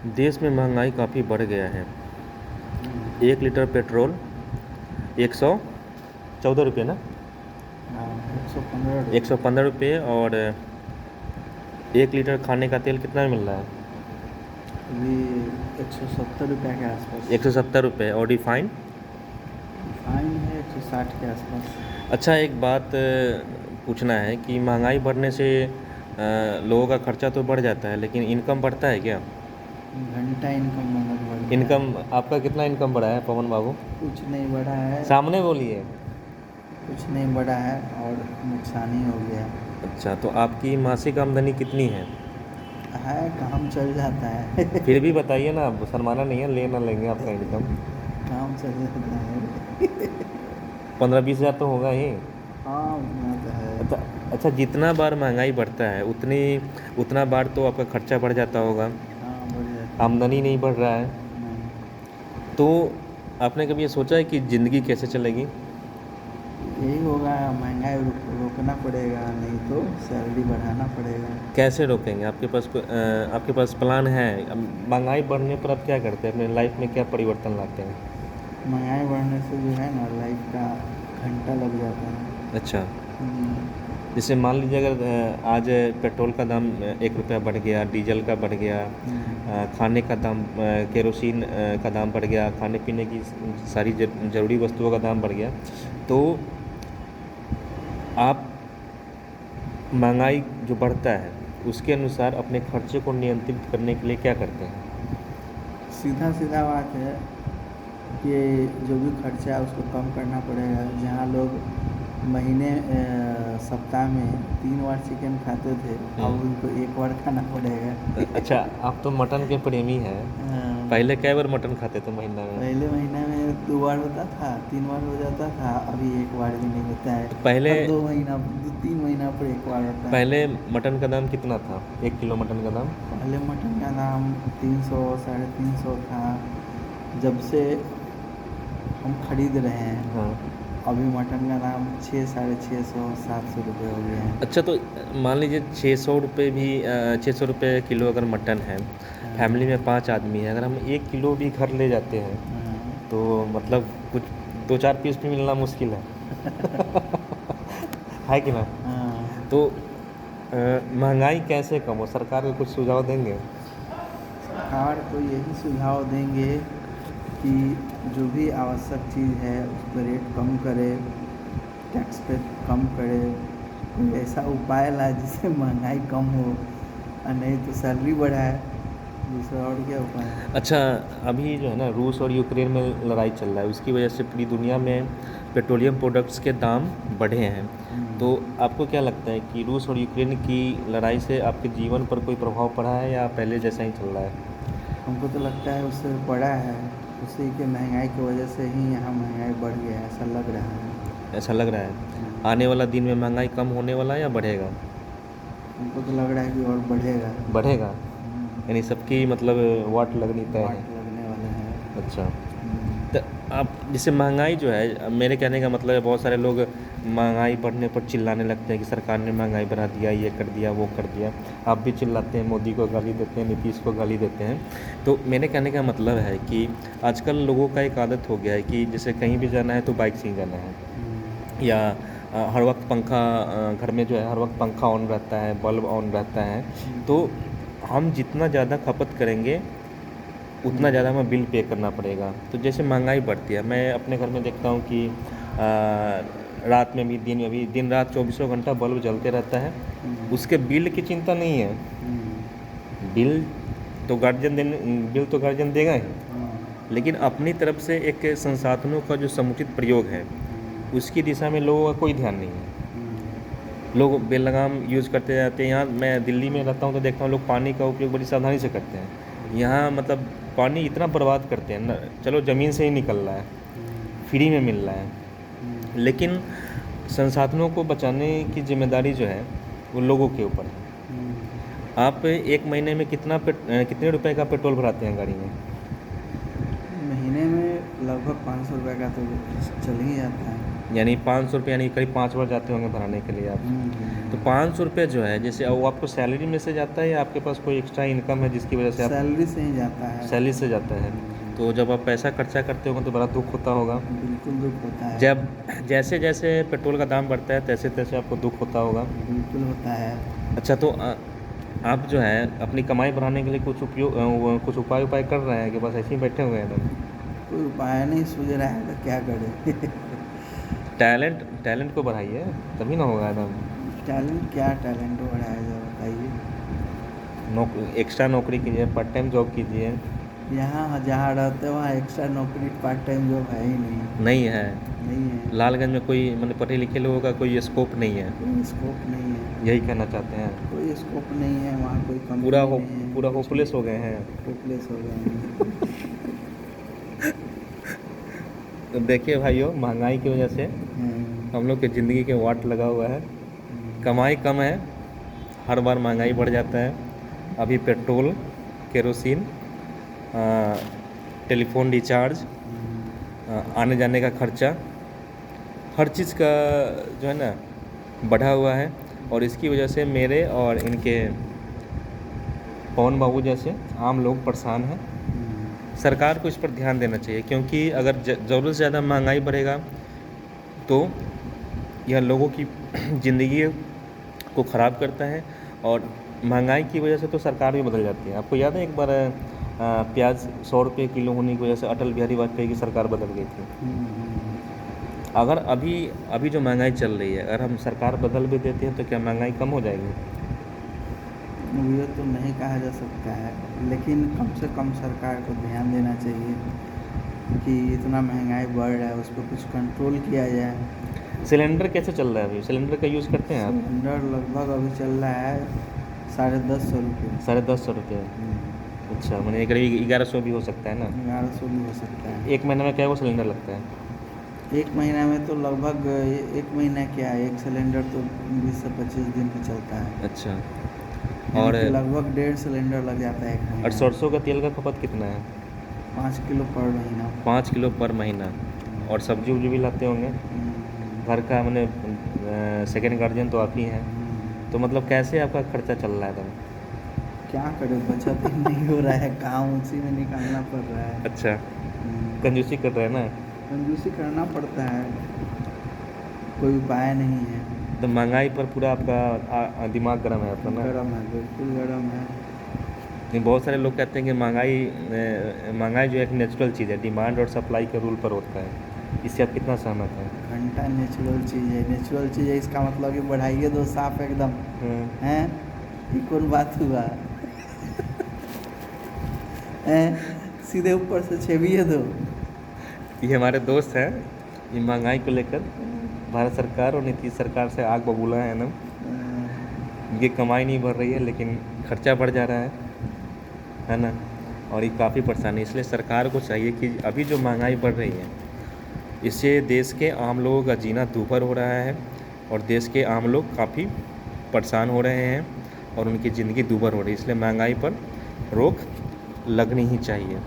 देश में महंगाई काफ़ी बढ़ गया है। 1 लीटर पेट्रोल 114 रुपये ना, हाँ, 115 115 रुपये। और 1 लीटर खाने का तेल कितना में मिल रहा है? अभी 170 रुपये के आसपास। 170 रुपये। और रिफाइंड? फाइन है 160 के आसपास। अच्छा, एक बात पूछना है कि महंगाई बढ़ने से लोगों का खर्चा तो बढ़ जाता है, लेकिन इनकम बढ़ता है क्या? घंटा इनकम मतलब बढ़ गया इनकम है। आपका कितना इनकम बढ़ा है पवन बाबू? कुछ नहीं बढ़ा है, सामने बोलिए। कुछ नहीं बढ़ा है और नुकसान ही हो गया अच्छा, तो आपकी मासिक आमदनी कितनी है? है। काम चल जाता है। फिर भी बताइए ना, आप शर्माना नहीं है, ले ना लेंगे आपका इनकम। काम चल जाता है। 15-20 हज़ार तो होगा ही। हाँ, उतना तो है। अच्छा। अच्छा, जितना बार महंगाई बढ़ता है उतना बार तो आपका खर्चा बढ़ जाता होगा। हाँ, बढ़ जाता है। आमदनी नहीं बढ़ रहा है, नहीं, तो आपने कभी ये सोचा है कि ज़िंदगी कैसे चलेगी? यही होगा, महंगाई रोकना पड़ेगा, नहीं तो सैलरी बढ़ाना पड़ेगा। कैसे रोकेंगे? आपके पास प्लान है? अब महंगाई बढ़ने पर आप क्या करते हैं? अपने लाइफ में क्या परिवर्तन लाते हैं? महंगाई बढ़ने से जो है ना, लाइफ का घंटा लग जाता है। अच्छा, हम्म, जैसे मान लीजिए अगर आज पेट्रोल का दाम 1 रुपया बढ़ गया, डीजल का बढ़ गया, हम्म। खाने का दाम, केरोसिन का दाम बढ़ गया, खाने पीने की सारी ज़रूरी वस्तुओं का दाम बढ़ गया, तो आप महंगाई जो बढ़ता है उसके अनुसार अपने खर्चे को नियंत्रित करने के लिए क्या करते हैं? सीधा सीधा बात है कि जो भी खर्चा है उसको कम करना पड़ेगा। जहाँ लोग महीने सप्ताह में 3 बार चिकन खाते थे, अब उनको 1 बार खाना पड़ेगा। अच्छा, आप तो मटन के प्रेमी हैं। हाँ, पहले कै बार मटन खाते थे महीना में? पहले महीने में 2 बार होता था, 3 बार हो जाता था, अभी 1 बार भी नहीं होता है। तो पहले हर 2 महीना, 2-3 महीना पर 1 बार होता है। पहले मटन का दाम कितना था? 1 किलो मटन का दाम? पहले मटन का दाम 300 350 था। जब से हम खरीद रहे हैं, हाँ। अभी मटन का दाम 600, 650, 700 रुपये हो गया है। अच्छा, तो मान लीजिए 600 रुपये भी, 600 रुपये किलो अगर मटन है, हाँ, फैमिली में 5 आदमी है, अगर हम 1 किलो भी घर ले जाते हैं हाँ। तो मतलब कुछ 2-4 पीस भी मिलना मुश्किल है। है कि ना? हाँ, तो महंगाई कैसे कम हो? सरकार को कुछ सुझाव देंगे? सरकार को यही सुझाव देंगे कि जो भी आवश्यक चीज़ है उस पर रेट कम करे, टैक्स पे कम करे, कोई ऐसा उपाय लाए जिससे महंगाई कम हो, और नहीं तो सैलरी बढ़ाए। दूसरा और क्या उपाय है? अच्छा, अभी जो है ना, रूस और यूक्रेन में लड़ाई चल रहा है, उसकी वजह से पूरी दुनिया में पेट्रोलियम प्रोडक्ट्स के दाम बढ़े हैं। तो आपको क्या लगता है कि रूस और यूक्रेन की लड़ाई से आपके जीवन पर कोई प्रभाव पड़ा है या पहले जैसा ही चल रहा है? हमको तो लगता है उससे पड़ा है। उसी के महंगाई की वजह से ही यहाँ महंगाई बढ़ गया है, ऐसा लग रहा है। ऐसा लग रहा है? आने वाला दिन में महंगाई कम होने वाला है या बढ़ेगा? हमको तो लग रहा है कि और बढ़ेगा। बढ़ेगा? यानी सबकी मतलब वाट लगनी तय है। वाट लगने वाला है। अच्छा, तो आप जैसे महंगाई जो है, अब मेरे कहने का मतलब है बहुत सारे लोग महंगाई बढ़ने पर चिल्लाने लगते हैं कि सरकार ने महंगाई बढ़ा दिया, ये कर दिया, वो कर दिया। आप भी चिल्लाते हैं, मोदी को गाली देते हैं, नीतीश को गाली देते हैं। तो मेरे कहने का मतलब है कि आजकल लोगों का एक आदत हो गया है कि जैसे कहीं भी जाना है तो बाइक से ही जाना है, या हर वक्त पंखा, घर में जो है हर वक्त पंखा ऑन रहता है, बल्ब ऑन रहता है। तो हम जितना ज़्यादा खपत करेंगे उतना ज़्यादा हमें बिल पे करना पड़ेगा। तो जैसे महंगाई बढ़ती है, मैं अपने घर में देखता हूँ कि रात में भी, दिन में भी, दिन रात 24 घंटा बल्ब जलते रहता है। उसके बिल की चिंता नहीं है। बिल बिल तो गार्जियन देगा ही, लेकिन अपनी तरफ से एक संसाधनों का जो समुचित प्रयोग है उसकी दिशा में लोगों का कोई ध्यान नहीं है। लोग बेलगाम यूज़ करते जाते हैं। यहाँ मैं दिल्ली में रहता हूँ तो देखता हूँ लोग पानी का उपयोग बड़ी सावधानी से करते हैं। यहाँ मतलब पानी इतना बर्बाद करते हैं ना, चलो ज़मीन से ही निकल रहा है, फ्री में मिल रहा है, लेकिन संसाधनों को बचाने की जिम्मेदारी जो है वो लोगों के ऊपर है। आप एक महीने में कितने रुपए का पेट्रोल भराते हैं गाड़ी में? महीने में लगभग 500 रुपये का तो चल ही जाता है। यानी 500 रुपये, यानी करीब 5 बार जाते होंगे भराने के लिए आप। तो 500 रुपये जो है, जैसे वो आपको सैलरी में से जाता है या आपके पास कोई एक्स्ट्रा इनकम है जिसकी वजह से आप? सैलरी से ही जाता है। सैलरी से जाता है। तो जब आप पैसा खर्चा करते होंगे तो बड़ा दुख होता होगा। बिल्कुल दुख होता है। जब जैसे जैसे पेट्रोल का दाम बढ़ता है तैसे तैसे आपको दुख होता होगा। बिल्कुल होता है। अच्छा, तो आप जो है अपनी कमाई बढ़ाने के लिए कुछ उपाय कर रहे हैं कि बस ऐसे ही बैठे हुए हैं एकदम? कोई उपाय नहीं सूझ रहा है तो क्या करें। टैलेंट को बढ़ाइए, तभी ना होगा एकदम। टैलेंट क्या टैलेंट हो रहा है जरा बताइए। एक्स्ट्रा नौकरी कीजिए, पार्ट टाइम जॉब कीजिए। यहाँ जहाँ रहते हैं वहाँ एक्स्ट्रा नौकरी पार्ट टाइम जॉब है ही नहीं। नहीं है। नहीं है। लालगंज में कोई मतलब पढ़े लिखे लोगों का कोई स्कोप नहीं है, कोई स्कोप नहीं है। यही कहना चाहते हैं? कोई स्कोप नहीं है वहाँ, कोई कंपनी पूरा नहीं है, पूरा कुछ होपलेस हो नहीं। गए हैं। होपलेस हो गए हैं। तो देखिए भाइयों, महंगाई की वजह से हम लोग की ज़िंदगी के वाट लगा हुआ है। कमाई कम है, हर बार महंगाई बढ़ जाता है। अभी पेट्रोल, केरोसिन, टेलीफोन रिचार्ज, आने जाने का खर्चा, हर चीज़ का जो है ना बढ़ा हुआ है। और इसकी वजह से मेरे और इनके पवन बाबू जैसे आम लोग परेशान हैं। सरकार को इस पर ध्यान देना चाहिए, क्योंकि अगर ज़रूरत से ज़्यादा महंगाई बढ़ेगा तो यह लोगों की ज़िंदगी को ख़राब करता है। और महंगाई की वजह से तो सरकार भी बदल जाती है। आपको याद है एक बार प्याज 100 रुपये किलो होने की वजह से अटल बिहारी वाजपेयी की सरकार बदल गई थी। अगर अभी जो महंगाई चल रही है, अगर हम सरकार बदल भी देते हैं तो क्या महंगाई कम हो जाएगी? ये तो नहीं कहा जा सकता है, लेकिन कम से कम सरकार को ध्यान देना चाहिए कि इतना महंगाई बढ़ रहा है, उस पर कुछ कंट्रोल किया जाए। सिलेंडर कैसे चल रहा है अभी? सिलेंडर का यूज़ करते हैं आप? सिलेंडर लगभग अभी चल रहा है 1150 रुपये। 1150 रुपये? अच्छा, मैंने करीब 1100 भी हो सकता है ना? 1100 भी हो सकता है। एक महीने में क्या वो सिलेंडर लगता है? एक महीना में तो लगभग एक महीना क्या है, एक सिलेंडर तो 20 से 25 दिन में चलता है। अच्छा। और और लगभग 1.5 सिलेंडर लग जाता है एक महीना। और सरसों का तेल का खपत कितना है? 5 किलो पर महीना। 5 किलो पर महीना। और सब्जी उब्जी भी लाते होंगे? घर का मैंने सेकेंड गार्जियन तो आप ही हैं, तो मतलब कैसे आपका खर्चा चल रहा है एकदम? क्या करें, बचत ही नहीं हो रहा है, काम उसी में निकालना पड़ रहा है। अच्छा, कंजूसी कर रहे हैं ना? कंजूसी करना पड़ता है, कोई उपाय नहीं है। तो महंगाई पर पूरा आपका दिमाग गर्म है अपना ना? गर्म है, बिल्कुल गर्म है। नहीं, बहुत सारे लोग कहते हैं कि महंगाई जो एक नेचुरल चीज़ है, डिमांड और सप्लाई के रूल पर होता है। इससे आप कितना सहमत हैं? घंटा नेचुरल चीज़ है, नेचुरल चीज़ है, इसका मतलब कि बढ़ाइए दो साफ एकदम। हैं, ये कौन बात हुआ? हैं, सीधे ऊपर से छेविए दो। ये हमारे दोस्त हैं, ये महंगाई को लेकर भारत सरकार और नीतीश सरकार से आग बबूला है ना। ये कमाई नहीं बढ़ रही है लेकिन खर्चा बढ़ जा रहा है ना। और ये काफ़ी परेशानी, इसलिए सरकार को चाहिए कि अभी जो महंगाई बढ़ रही है इससे देश के आम लोगों का जीना दूभर हो रहा है और देश के आम लोग काफ़ी परेशान हो रहे हैं और उनकी ज़िंदगी दूभर हो रही है। इसलिए महंगाई पर रोक लगनी ही चाहिए।